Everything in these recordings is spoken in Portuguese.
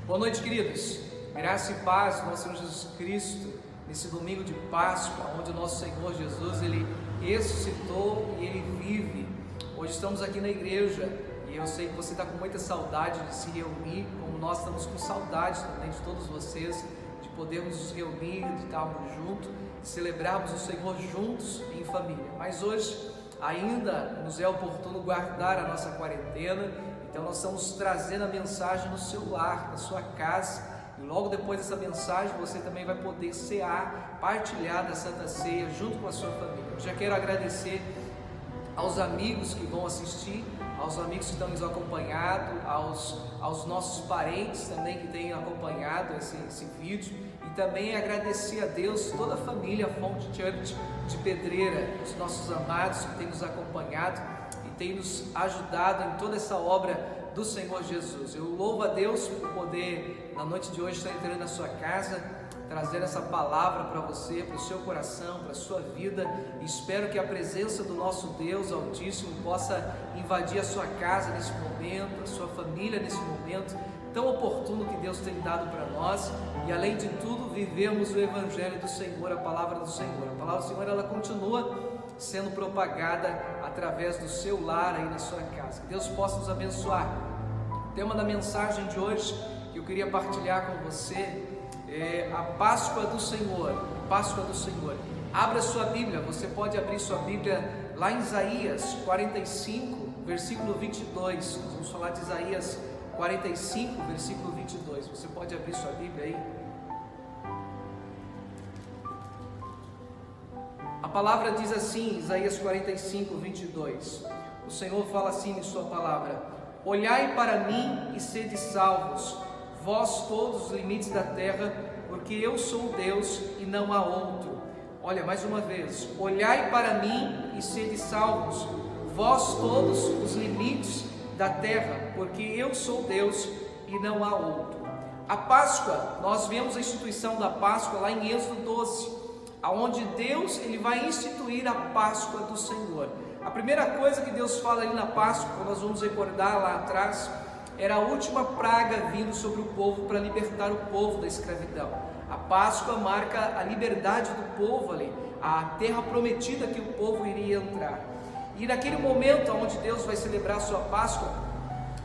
Boa noite, queridos. Graça e paz do nosso Senhor Jesus Cristo, nesse domingo de Páscoa, onde o nosso Senhor Jesus, Ele ressuscitou e Ele vive. Hoje estamos aqui na igreja e eu sei que você está com muita saudade de se reunir, como nós estamos com saudade também de todos vocês, de podermos nos reunir, de estarmos juntos, de celebrarmos o Senhor juntos em família. Mas hoje ainda nos é oportuno guardar a nossa quarentena. Então nós estamos trazendo a mensagem no seu lar, na sua casa, e logo depois dessa mensagem você também vai poder cear, partilhar da Santa Ceia junto com a sua família. Eu já quero agradecer aos amigos que vão assistir, aos amigos que estão nos acompanhando, aos nossos parentes também que têm acompanhado esse vídeo, e também agradecer a Deus, toda a família Fonte Church de Pedreira, os nossos amados que têm nos acompanhado e tem nos ajudado em toda essa obra do Senhor Jesus. Eu louvo a Deus por poder, na noite de hoje, estar entrando na sua casa, trazendo essa palavra para você, para o seu coração, para a sua vida, e espero que a presença do nosso Deus Altíssimo possa invadir a sua casa nesse momento, a sua família nesse momento tão oportuno que Deus tem dado para nós, e além de tudo, vivemos o Evangelho do Senhor, a palavra do Senhor. A palavra do Senhor, ela continua sendo propagada através do seu lar aí na sua casa. Que Deus possa nos abençoar. O tema da mensagem de hoje que eu queria partilhar com você é a Páscoa do Senhor. Páscoa do Senhor. Abra sua Bíblia, você pode abrir sua Bíblia lá em Isaías 45, versículo 22. Nós vamos falar de Isaías 45, versículo 22. Você pode abrir sua Bíblia aí. A palavra diz assim, Isaías 45, 22. O Senhor fala assim em sua palavra: olhai para mim e sede salvos, vós todos os limites da terra, porque eu sou Deus e não há outro. Olha, mais uma vez: olhai para mim e sede salvos, vós todos os limites da terra, porque eu sou Deus e não há outro. A Páscoa, nós vemos a instituição da Páscoa lá em Êxodo 12, aonde Deus ele vai instituir a Páscoa do Senhor. A primeira coisa que Deus fala ali na Páscoa, quando nós vamos recordar lá atrás, era a última praga vindo sobre o povo para libertar o povo da escravidão. A Páscoa marca a liberdade do povo ali, a terra prometida que o povo iria entrar. E naquele momento onde Deus vai celebrar a sua Páscoa,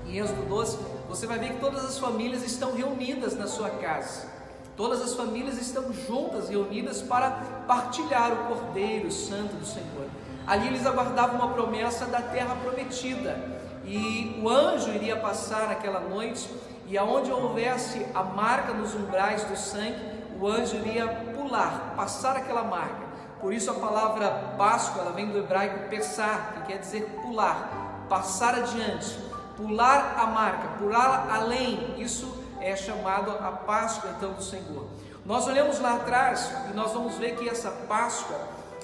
em Êxodo 12, você vai ver que todas as famílias estão reunidas na sua casa. Todas as famílias estão juntas, reunidas para partilhar o Cordeiro Santo do Senhor. Ali eles aguardavam uma promessa da terra prometida, e o anjo iria passar naquela noite, e aonde houvesse a marca nos umbrais do sangue, o anjo iria pular, passar aquela marca. Por isso a palavra Páscoa, ela vem do hebraico pesar, que quer dizer pular, passar adiante, pular a marca, pular além. Isso é chamado a Páscoa então do Senhor. Nós olhamos lá atrás e nós vamos ver que essa Páscoa,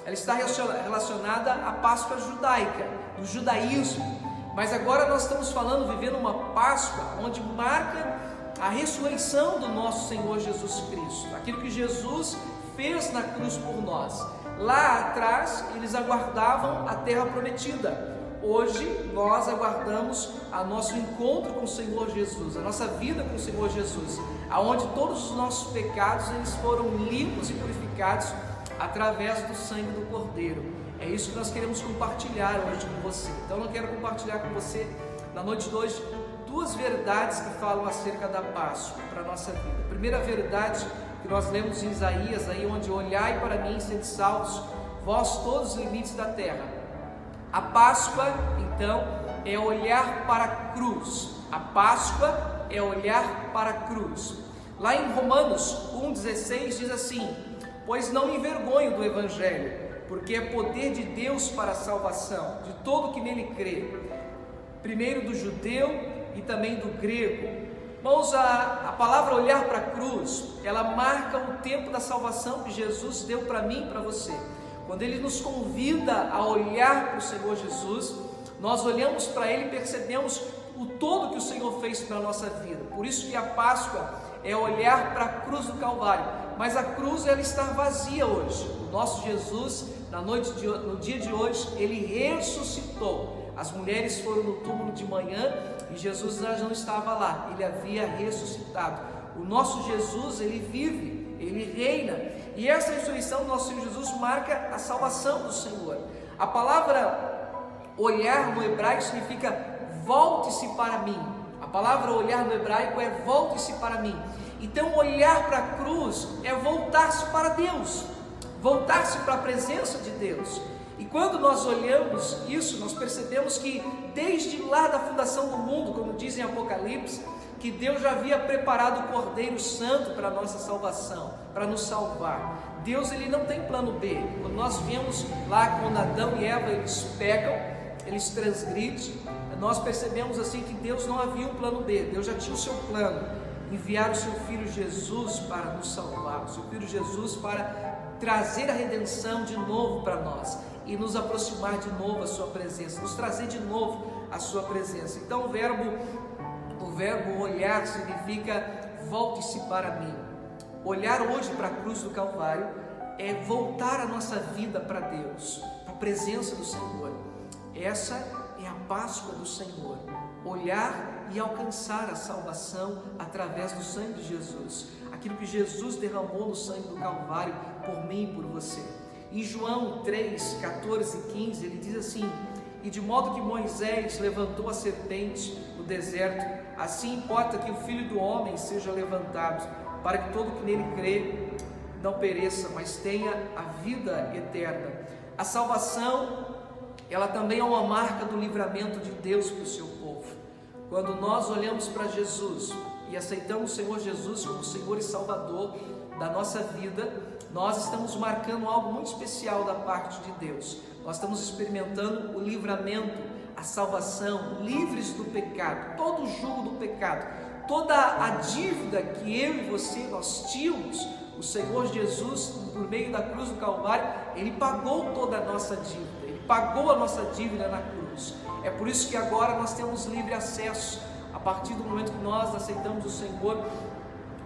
ela está relacionada à Páscoa judaica, do judaísmo. Mas agora nós estamos falando, vivendo uma Páscoa onde marca a ressurreição do nosso Senhor Jesus Cristo, aquilo que Jesus fez na cruz por nós. Lá atrás eles aguardavam a terra prometida. Hoje nós aguardamos a nosso encontro com o Senhor Jesus, a nossa vida com o Senhor Jesus, aonde todos os nossos pecados eles foram limpos e purificados através do sangue do Cordeiro. É isso que nós queremos compartilhar hoje com você. Então eu quero compartilhar com você, na noite de hoje, duas verdades que falam acerca da Páscoa para a nossa vida. A primeira verdade que nós lemos em Isaías, aí onde olhai para mim e sede salvos, vós todos os limites da terra. A Páscoa, então, é olhar para a cruz. A Páscoa é olhar para a cruz. Lá em Romanos 1,16 diz assim: pois não me envergonho do Evangelho, porque é poder de Deus para a salvação de todo que nele crê, primeiro do judeu e também do grego. Irmãos, a palavra olhar para a cruz, ela marca o tempo da salvação que Jesus deu para mim e para você. Quando Ele nos convida a olhar para o Senhor Jesus, nós olhamos para Ele e percebemos o todo que o Senhor fez para a nossa vida. Por isso que a Páscoa é olhar para a cruz do Calvário. Mas a cruz ela está vazia hoje. O nosso Jesus, no dia de hoje, Ele ressuscitou. As mulheres foram no túmulo de manhã e Jesus já não estava lá, Ele havia ressuscitado. O nosso Jesus, Ele vive, Ele reina. E essa ressurreição do nosso Senhor Jesus marca a salvação do Senhor. A palavra olhar no hebraico significa volte-se para mim. A palavra olhar no hebraico é volte-se para mim. Então olhar para a cruz é voltar-se para Deus, voltar-se para a presença de Deus. E quando nós olhamos isso, nós percebemos que desde lá da fundação do mundo, como diz em Apocalipse, que Deus já havia preparado o Cordeiro Santo para a nossa salvação, para nos salvar. Deus, Ele não tem plano B. Quando nós vemos lá quando Adão e Eva eles pecam, eles transgridem, nós percebemos assim que Deus não havia um plano B. Deus já tinha o seu plano, enviar o seu Filho Jesus para nos salvar, o seu Filho Jesus para trazer a redenção de novo para nós e nos aproximar de novo à sua presença, nos trazer de novo à sua presença. Então o verbo olhar significa volte-se para mim. Olhar hoje para a cruz do Calvário é voltar a nossa vida para Deus, para a presença do Senhor. Essa é a Páscoa do Senhor, olhar e alcançar a salvação através do sangue de Jesus, aquilo que Jesus derramou no sangue do Calvário por mim e por você. Em João 3, 14 e 15, ele diz assim: e de modo que Moisés levantou a serpente no deserto, assim importa que o Filho do Homem seja levantado, para que todo que nele crê não pereça, mas tenha a vida eterna. A salvação, ela também é uma marca do livramento de Deus para o seu povo. Quando nós olhamos para Jesus e aceitamos o Senhor Jesus como Senhor e Salvador da nossa vida, nós estamos marcando algo muito especial da parte de Deus. Nós estamos experimentando o livramento, a salvação, livres do pecado, todo o jugo do pecado, toda a dívida que eu e você nós tínhamos. O Senhor Jesus, por meio da cruz do Calvário, Ele pagou toda a nossa dívida, Ele pagou a nossa dívida na cruz. É por isso que agora nós temos livre acesso, a partir do momento que nós aceitamos o Senhor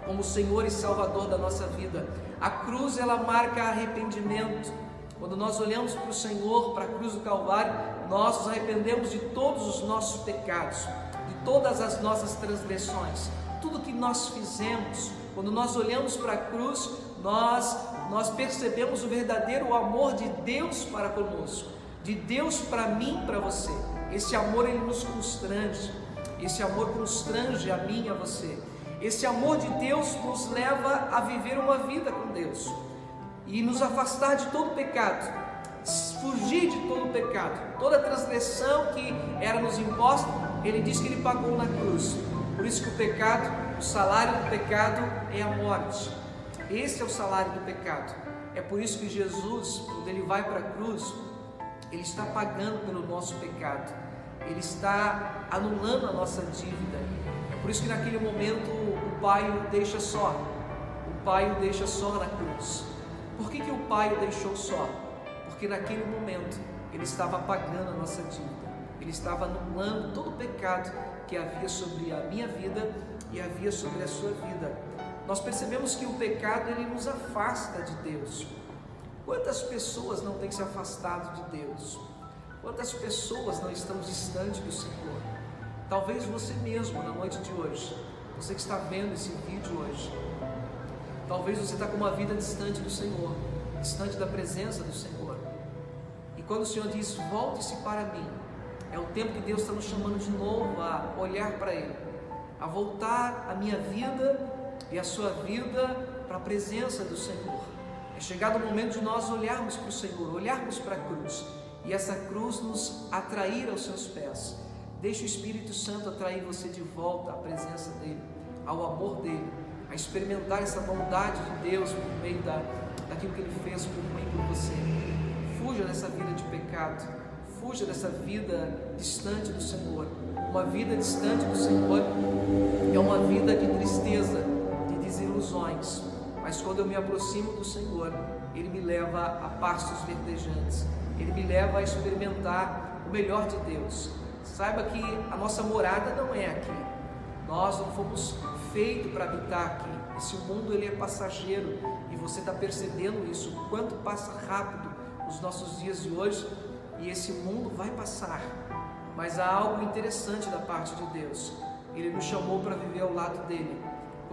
como Senhor e Salvador da nossa vida. A cruz, ela marca arrependimento. Quando nós olhamos para o Senhor, para a cruz do Calvário, nós nos arrependemos de todos os nossos pecados, de todas as nossas transgressões, tudo que nós fizemos. Quando nós olhamos para a cruz, nós percebemos o verdadeiro amor de Deus para conosco, de Deus para mim e para você. Esse amor, ele nos constrange, esse amor constrange a mim e a você. Esse amor de Deus nos leva a viver uma vida com Deus e nos afastar de todo pecado, fugir de todo pecado, toda transgressão que era nos imposta. Ele diz que Ele pagou na cruz. Por isso que o pecado, o salário do pecado é a morte. Esse é o salário do pecado. É por isso que Jesus, quando Ele vai para a cruz, Ele está pagando pelo nosso pecado, Ele está anulando a nossa dívida. É por isso que naquele momento o Pai o deixa só. O Pai o deixa só na cruz. Por que o Pai o deixou só? Porque naquele momento Ele estava pagando a nossa dívida. Ele estava anulando todo o pecado que havia sobre a minha vida e havia sobre a sua vida. Nós percebemos que o pecado, ele nos afasta de Deus. Quantas pessoas não têm se afastado de Deus? Quantas pessoas não estão distantes do Senhor? Talvez você mesmo na noite de hoje, você que está vendo esse vídeo hoje, talvez você está com uma vida distante do Senhor, distante da presença do Senhor. E quando o Senhor diz, volte-se para mim, é o tempo que Deus está nos chamando de novo a olhar para Ele, a voltar a minha vida e a sua vida para a presença do Senhor. É chegado o momento de nós olharmos para o Senhor, olharmos para a cruz, e essa cruz nos atrair aos seus pés. Deixe o Espírito Santo atrair você de volta à presença dEle, ao amor dEle, a experimentar essa bondade de Deus por meio daquilo que Ele fez por mim e por você. Fuja dessa vida de pecado, fuja dessa vida distante do Senhor. Uma vida distante do Senhor é uma vida de tristeza, de desilusões. Mas quando eu me aproximo do Senhor, Ele me leva a pastos verdejantes, Ele me leva a experimentar o melhor de Deus. Saiba que a nossa morada não é aqui. Nós não fomos feitos para habitar aqui. Esse mundo, ele é passageiro, e você está percebendo isso, o quanto passa rápido os nossos dias de hoje, e esse mundo vai passar. Mas há algo interessante da parte de Deus. Ele nos chamou para viver ao lado dele.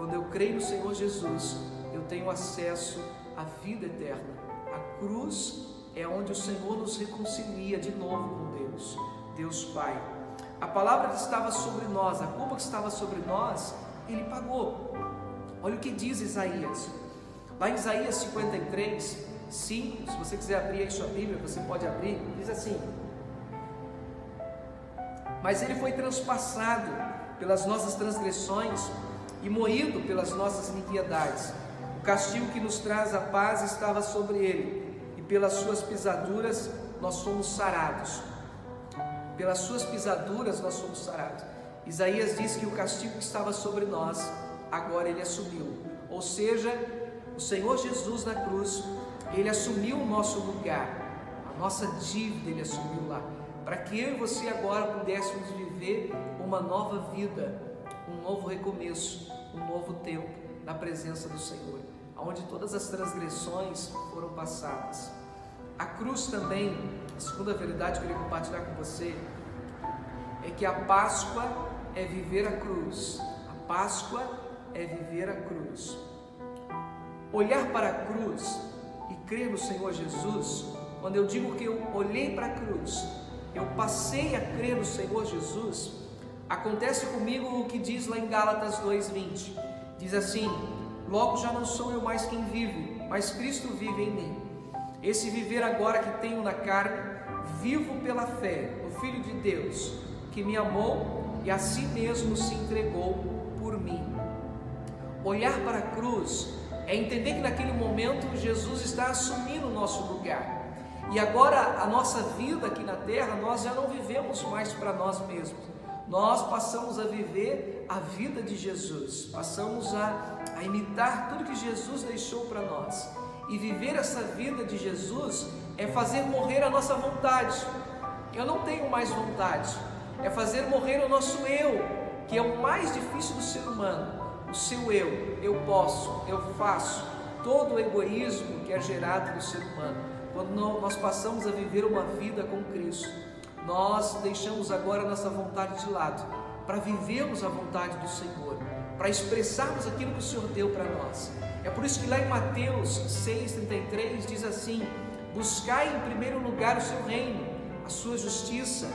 Quando eu creio no Senhor Jesus, eu tenho acesso à vida eterna. A cruz é onde o Senhor nos reconcilia de novo com Deus, Deus Pai. A palavra que estava sobre nós, a culpa que estava sobre nós, Ele pagou. Olha o que diz Isaías. Lá em Isaías 53, 5, se você quiser abrir aí sua Bíblia, você pode abrir, diz assim: mas Ele foi transpassado pelas nossas transgressões e moído pelas nossas iniquidades. O castigo que nos traz a paz estava sobre Ele, e pelas suas pisaduras nós somos sarados. Pelas suas pisaduras nós somos sarados. Isaías diz que o castigo que estava sobre nós, agora Ele assumiu. Ou seja, o Senhor Jesus na cruz, Ele assumiu o nosso lugar, a nossa dívida Ele assumiu lá, para que eu e você agora pudéssemos viver uma nova vida, um novo recomeço, um novo tempo na presença do Senhor, onde todas as transgressões foram passadas. A cruz também, a segunda verdade que eu queria compartilhar com você, é que a Páscoa é viver a cruz. A Páscoa é viver a cruz. Olhar para a cruz e crer no Senhor Jesus, quando eu digo que eu olhei para a cruz, eu passei a crer no Senhor Jesus, acontece comigo o que diz lá em Gálatas 2:20, diz assim: logo já não sou eu mais quem vive, mas Cristo vive em mim. Esse viver agora que tenho na carne, vivo pela fé no Filho de Deus, que me amou e a si mesmo se entregou por mim. Olhar para a cruz é entender que naquele momento Jesus está assumindo o nosso lugar. E agora a nossa vida aqui na terra, nós já não vivemos mais para nós mesmos. Nós passamos a viver a vida de Jesus. Passamos a imitar tudo que Jesus deixou para nós. E viver essa vida de Jesus é fazer morrer a nossa vontade. Eu não tenho mais vontade. É fazer morrer o nosso eu, que é o mais difícil do ser humano. O seu eu posso, eu faço. Todo o egoísmo que é gerado no ser humano. Quando nós passamos a viver uma vida com Cristo, nós deixamos agora a nossa vontade de lado, para vivermos a vontade do Senhor, para expressarmos aquilo que o Senhor deu para nós. É por isso que lá em Mateus 6,33 diz assim: buscai em primeiro lugar o seu reino, a sua justiça,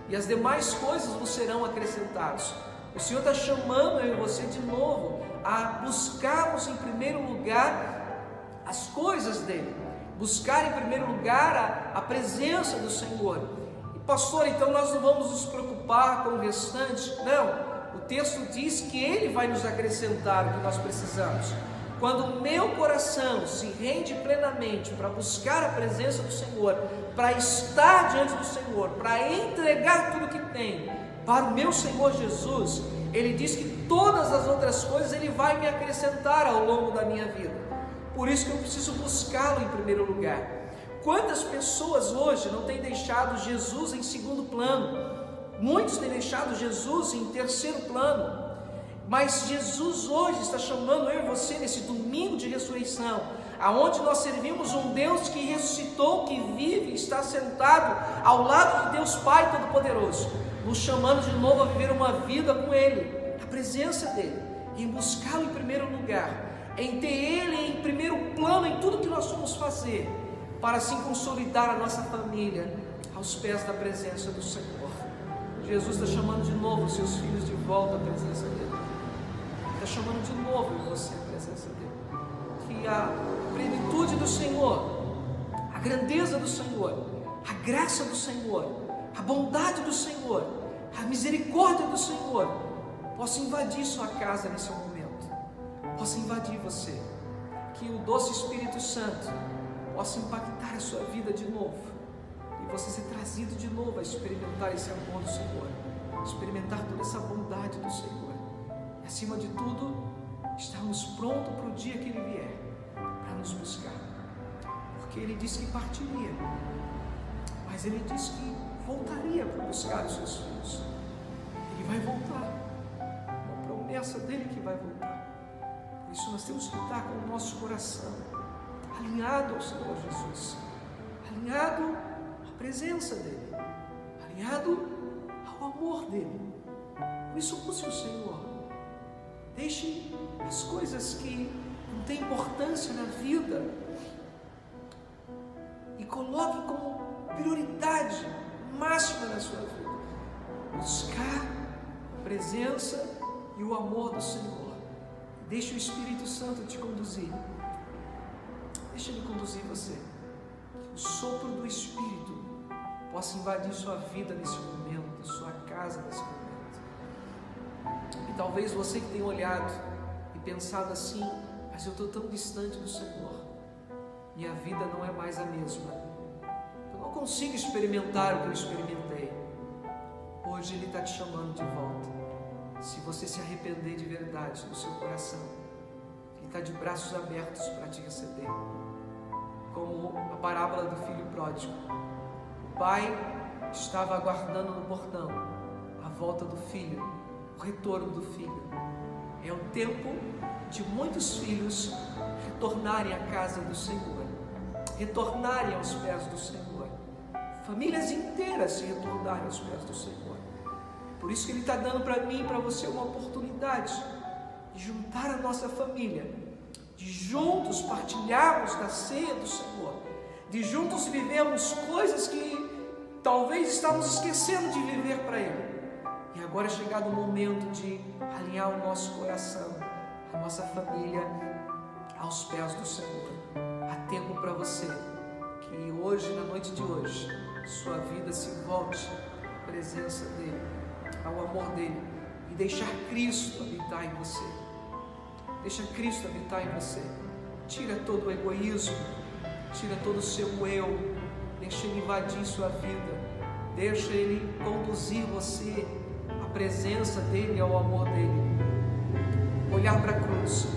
e as demais coisas vos serão acrescentadas. O Senhor está chamando eu e você de novo a buscarmos em primeiro lugar as coisas dele, buscar em primeiro lugar a presença do Senhor. E pastor, então nós não vamos nos preocupar com o restante? Não, o texto diz que Ele vai nos acrescentar o que nós precisamos. Quando o meu coração se rende plenamente para buscar a presença do Senhor, para estar diante do Senhor, para entregar tudo que tem para o meu Senhor Jesus, Ele diz que todas as outras coisas Ele vai me acrescentar ao longo da minha vida. Por isso que eu preciso buscá-lo em primeiro lugar. Quantas pessoas hoje não têm deixado Jesus em segundo plano? Muitos têm deixado Jesus em terceiro plano. Mas Jesus hoje está chamando eu e você nesse domingo de ressurreição, aonde nós servimos um Deus que ressuscitou, que vive, está sentado ao lado de Deus Pai Todo-Poderoso, nos chamando de novo a viver uma vida com Ele, na presença dEle, em buscá-lo em primeiro lugar, em ter Ele em primeiro plano em tudo que nós vamos fazer, para assim consolidar a nossa família aos pés da presença do Senhor. Jesus está chamando de novo os seus filhos de volta à presença dEle. Está chamando de novo você à presença dEle. Que a plenitude do Senhor, a grandeza do Senhor, a graça do Senhor, a bondade do Senhor, a misericórdia do Senhor possa invadir sua casa nesse momento, possa invadir você, que o doce Espírito Santo possa impactar a sua vida de novo e você ser trazido de novo a experimentar esse amor do Senhor, experimentar toda essa bondade do Senhor. E, acima de tudo, estarmos prontos para o dia que Ele vier para nos buscar, porque Ele disse que partiria, mas Ele disse que voltaria para buscar os seus filhos. Ele vai voltar, uma promessa dEle que vai voltar. Por isso nós temos que estar com o nosso coração alinhado ao Senhor Jesus, alinhado à presença dEle, alinhado ao amor dEle. Por isso busque o Senhor. Deixe as coisas que não têm importância na vida e coloque como prioridade máxima na sua vida buscar a presença e o amor do Senhor. Deixe o Espírito Santo te conduzir. Deixa Ele conduzir você. Que o sopro do Espírito possa invadir sua vida nesse momento, sua casa nesse momento. E talvez você que tenha olhado e pensado assim: mas eu estou tão distante do Senhor, minha vida não é mais a mesma, eu não consigo experimentar o que eu experimentei. Hoje Ele está te chamando de volta. Se você se arrepender de verdade do seu coração, Ele está de braços abertos para te receber. Como a parábola do filho pródigo, o pai estava aguardando no portão a volta do filho, o retorno do filho. É o tempo de muitos filhos retornarem à casa do Senhor, retornarem aos pés do Senhor, famílias inteiras se retornarem aos pés do Senhor. Por isso que Ele está dando para mim e para você uma oportunidade de juntar a nossa família, de juntos partilharmos da ceia do Senhor, de juntos vivermos coisas que talvez estávamos esquecendo de viver para Ele. E agora é chegado o momento de alinhar o nosso coração, a nossa família aos pés do Senhor. Há tempo para você que hoje, na noite de hoje, sua vida se volte à presença dEle, ao amor dEle, e deixar Cristo habitar em você. Deixa Cristo habitar em você. Tira todo o egoísmo, tira todo o seu eu, deixa Ele invadir sua vida, deixa Ele conduzir você à presença dEle e ao amor dEle. Olhar para a cruz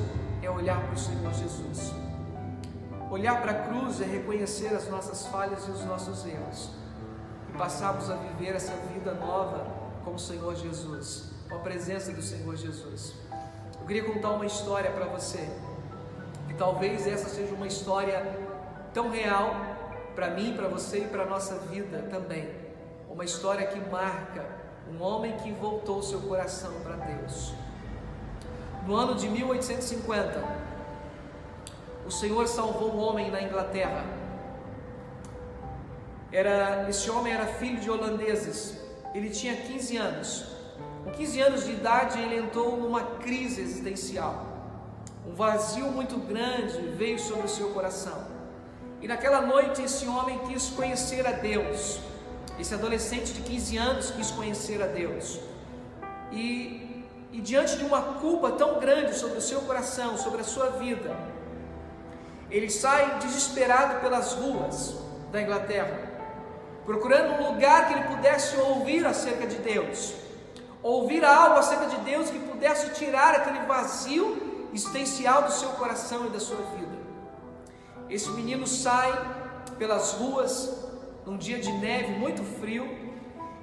é olhar para o Senhor Jesus. Olhar para a cruz é reconhecer as nossas falhas e os nossos erros e passarmos a viver essa vida nova com o Senhor Jesus, com a presença do Senhor Jesus. Eu queria contar uma história para você, e talvez essa seja uma história tão real para mim, para você e para a nossa vida também. Uma história que marca um homem que voltou seu coração para Deus. No ano de 1850, o Senhor salvou um homem na Inglaterra. Esse homem era filho de holandeses. Ele tinha 15 anos. Com 15 anos de idade, ele entrou numa crise existencial. Um vazio muito grande veio sobre o seu coração. E naquela noite, esse homem quis conhecer a Deus. Esse adolescente de 15 anos quis conhecer a Deus. E diante de uma culpa tão grande sobre o seu coração, sobre a sua vida, ele sai desesperado pelas ruas da Inglaterra, procurando um lugar que ele pudesse ouvir acerca de Deus, ouvir algo acerca de Deus que pudesse tirar aquele vazio existencial do seu coração e da sua vida. Esse menino sai pelas ruas num dia de neve muito frio,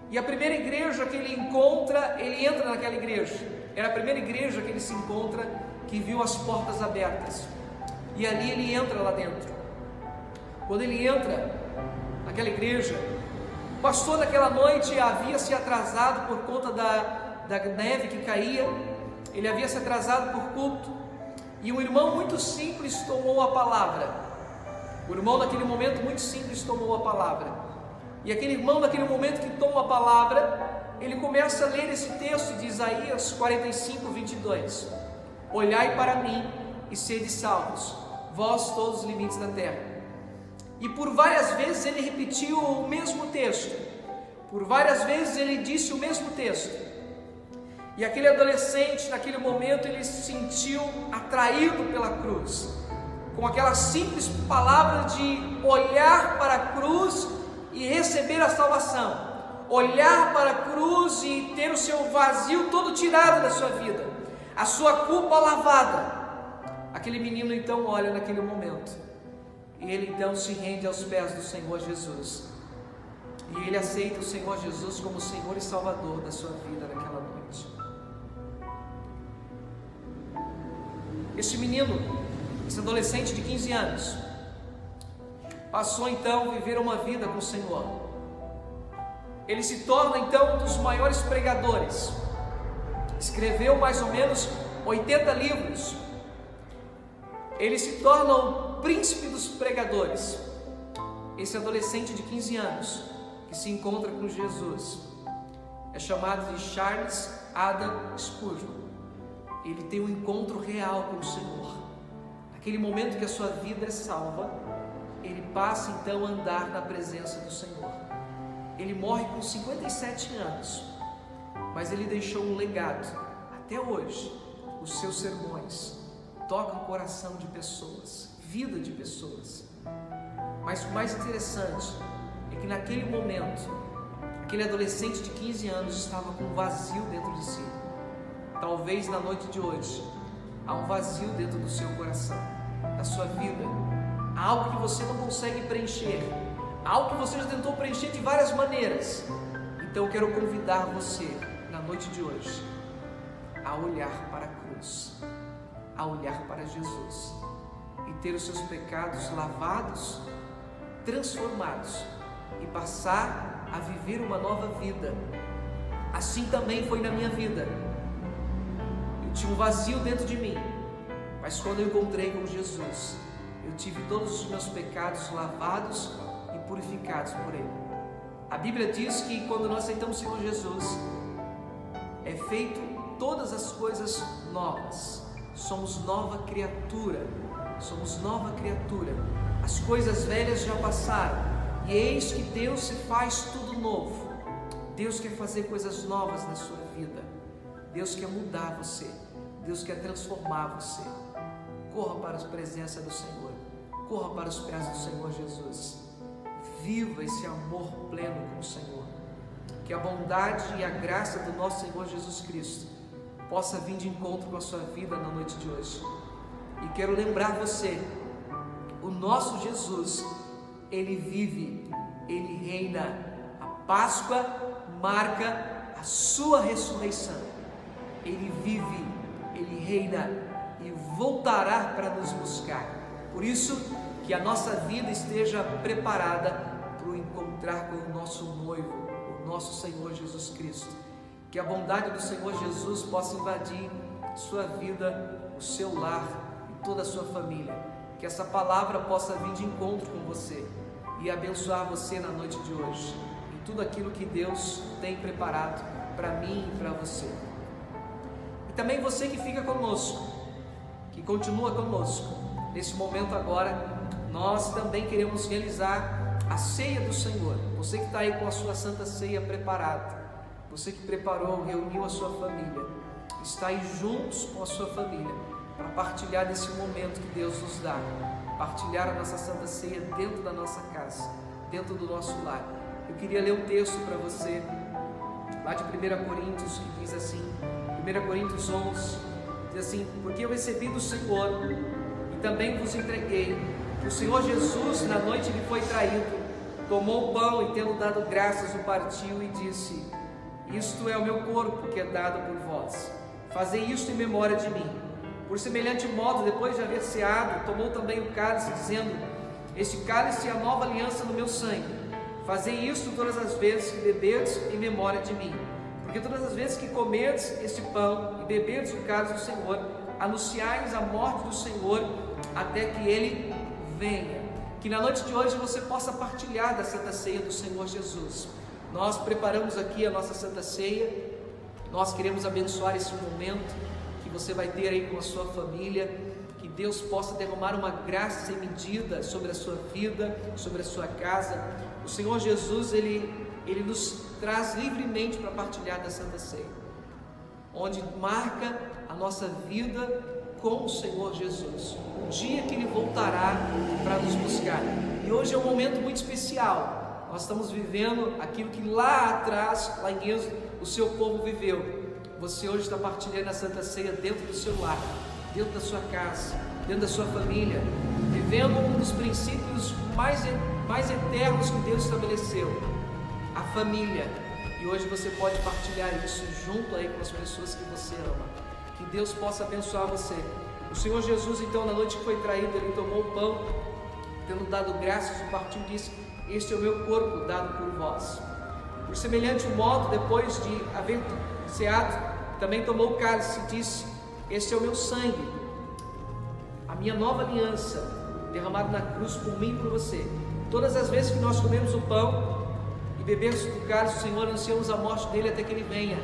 e a primeira igreja que ele encontra, ele entra naquela igreja. Era a primeira igreja que ele se encontra, que viu as portas abertas, e ali ele entra lá dentro. Quando ele entra naquela igreja, o pastor naquela noite havia se atrasado por conta da neve que caía. Ele havia se atrasado por culto, e um irmão muito simples tomou a palavra. O irmão naquele momento muito simples tomou a palavra, e aquele irmão naquele momento que toma a palavra, ele começa a ler esse texto de Isaías 45, 22. Olhai para mim e sede salvos, vós todos os limites da terra. E por várias vezes ele repetiu o mesmo texto, por várias vezes ele disse o mesmo texto, e aquele adolescente naquele momento ele se sentiu atraído pela cruz, com aquela simples palavra de olhar para a cruz e receber a salvação, olhar para a cruz e ter o seu vazio todo tirado da sua vida, a sua culpa lavada. Aquele menino então olha naquele momento, e ele então se rende aos pés do Senhor Jesus, e ele aceita o Senhor Jesus como Senhor e Salvador da sua vida naquela noite. Esse menino, esse adolescente de 15 anos, passou então a viver uma vida com o Senhor. Ele se torna então um dos maiores pregadores. Escreveu mais ou menos 80 livros. Ele se torna o príncipe dos pregadores. Esse adolescente de 15 anos que se encontra com Jesus é chamado de Charles Haddon Spurgeon. Ele tem um encontro real com o Senhor. Naquele momento que a sua vida é salva, ele passa então a andar na presença do Senhor. Ele morre com 57 anos, mas ele deixou um legado. Até hoje, os seus sermões tocam o coração de pessoas, vida de pessoas. Mas o mais interessante é que naquele momento, aquele adolescente de 15 anos estava com um vazio dentro de si. Talvez na noite de hoje, há um vazio dentro do seu coração, da sua vida. Há algo que você não consegue preencher, há algo que você já tentou preencher de várias maneiras. Então eu quero convidar você, na noite de hoje, a olhar para a cruz, a olhar para Jesus e ter os seus pecados lavados, transformados e passar a viver uma nova vida. Assim também foi na minha vida. Eu tinha um vazio dentro de mim, mas quando eu encontrei com Jesus, eu tive todos os meus pecados lavados e purificados por Ele. A Bíblia diz que quando nós aceitamos o Senhor Jesus, é feito todas as coisas novas. Somos nova criatura. Somos nova criatura. As coisas velhas já passaram e eis que Deus se faz tudo novo. Deus quer fazer coisas novas na sua vida. Deus quer mudar você. Deus quer transformar você. Corra para a presença do Senhor. Corra para os pés do Senhor Jesus. Viva esse amor pleno com o Senhor. Que a bondade e a graça do nosso Senhor Jesus Cristo possa vir de encontro com a sua vida na noite de hoje. E quero lembrar você, o nosso Jesus, Ele vive, Ele reina. A Páscoa marca a sua ressurreição. Ele vive, Ele reina e voltará para nos buscar. Por isso, que a nossa vida esteja preparada para o encontrar com o nosso noivo, o nosso Senhor Jesus Cristo. Que a bondade do Senhor Jesus possa invadir sua vida, o seu lar e toda a sua família. Que essa palavra possa vir de encontro com você e abençoar você na noite de hoje, em tudo aquilo que Deus tem preparado para mim e para você. E também você que fica conosco, que continua conosco, nesse momento agora, nós também queremos realizar a ceia do Senhor. Você que está aí com a sua Santa Ceia preparada, você que preparou, reuniu a sua família, está aí juntos com a sua família, para partilhar desse momento que Deus nos dá, partilhar a nossa Santa Ceia dentro da nossa casa, dentro do nosso lar. Eu queria ler um texto para você, lá de 1 Coríntios, que diz assim, 1 Coríntios 11, diz assim: porque eu recebi do Senhor e também vos entreguei, que o Senhor Jesus, na noite em que foi traído, tomou o pão e, tendo dado graças, o partiu e disse: isto é o meu corpo que é dado por vós, fazei isto em memória de mim. Por semelhante modo, depois de haver ceado, tomou também o cálice, dizendo: este cálice é a nova aliança no meu sangue, fazei isto todas as vezes que beberdes em memória de mim. Porque todas as vezes que comerdes este pão e beberdes o cálice do Senhor, anunciais a morte do Senhor até que Ele venha. Que na noite de hoje você possa partilhar da Santa Ceia do Senhor Jesus. Nós preparamos aqui a nossa Santa Ceia, nós queremos abençoar esse momento que você vai ter aí com a sua família, que Deus possa derramar uma graça sem medida sobre a sua vida, sobre a sua casa. O Senhor Jesus, Ele nos traz livremente para partilhar da Santa Ceia, onde marca a nossa vida com o Senhor Jesus, o dia que Ele voltará para nos buscar. E hoje é um momento muito especial. Nós estamos vivendo aquilo que lá atrás, lá em Êxodo, o seu povo viveu. Você hoje está partilhando a Santa Ceia dentro do seu lar, dentro da sua casa, dentro da sua família, vivendo um dos princípios mais eternos que Deus estabeleceu, a família. E hoje você pode partilhar isso junto aí com as pessoas que você ama. Que Deus possa abençoar você. O Senhor Jesus, então, na noite que foi traído, Ele tomou o pão, tendo dado graças, o partiu e disse: este é o meu corpo dado por vós. Por semelhante modo, depois de haver ceado, também tomou o cálice e disse: Este é o meu sangue, a minha nova aliança, derramado na cruz por mim e por você. Todas as vezes que nós comemos o pão e bebemos do cálice do Senhor, anunciamos a morte dele até que ele venha.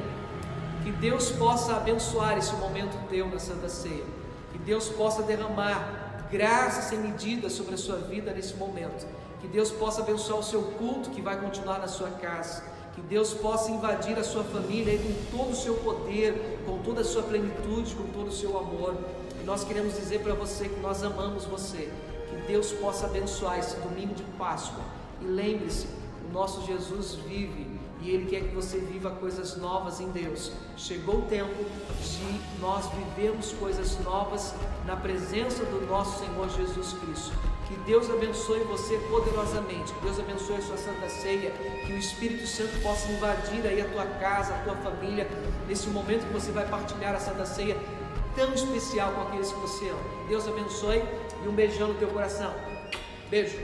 Que Deus possa abençoar esse momento teu na Santa Ceia. Que Deus possa derramar graça sem medida sobre a sua vida nesse momento. Que Deus possa abençoar o seu culto que vai continuar na sua casa. Que Deus possa invadir a sua família com todo o seu poder, com toda a sua plenitude, com todo o seu amor. E nós queremos dizer para você que nós amamos você. Que Deus possa abençoar esse domingo de Páscoa. E lembre-se, o nosso Jesus vive e Ele quer que você viva coisas novas em Deus. Chegou o tempo de nós vivermos coisas novas na presença do nosso Senhor Jesus Cristo. Que Deus abençoe você poderosamente, que Deus abençoe a sua Santa Ceia, que o Espírito Santo possa invadir aí a tua casa, a tua família, nesse momento que você vai partilhar a Santa Ceia tão especial com aqueles que você ama. Deus abençoe e um beijão no teu coração. Beijo.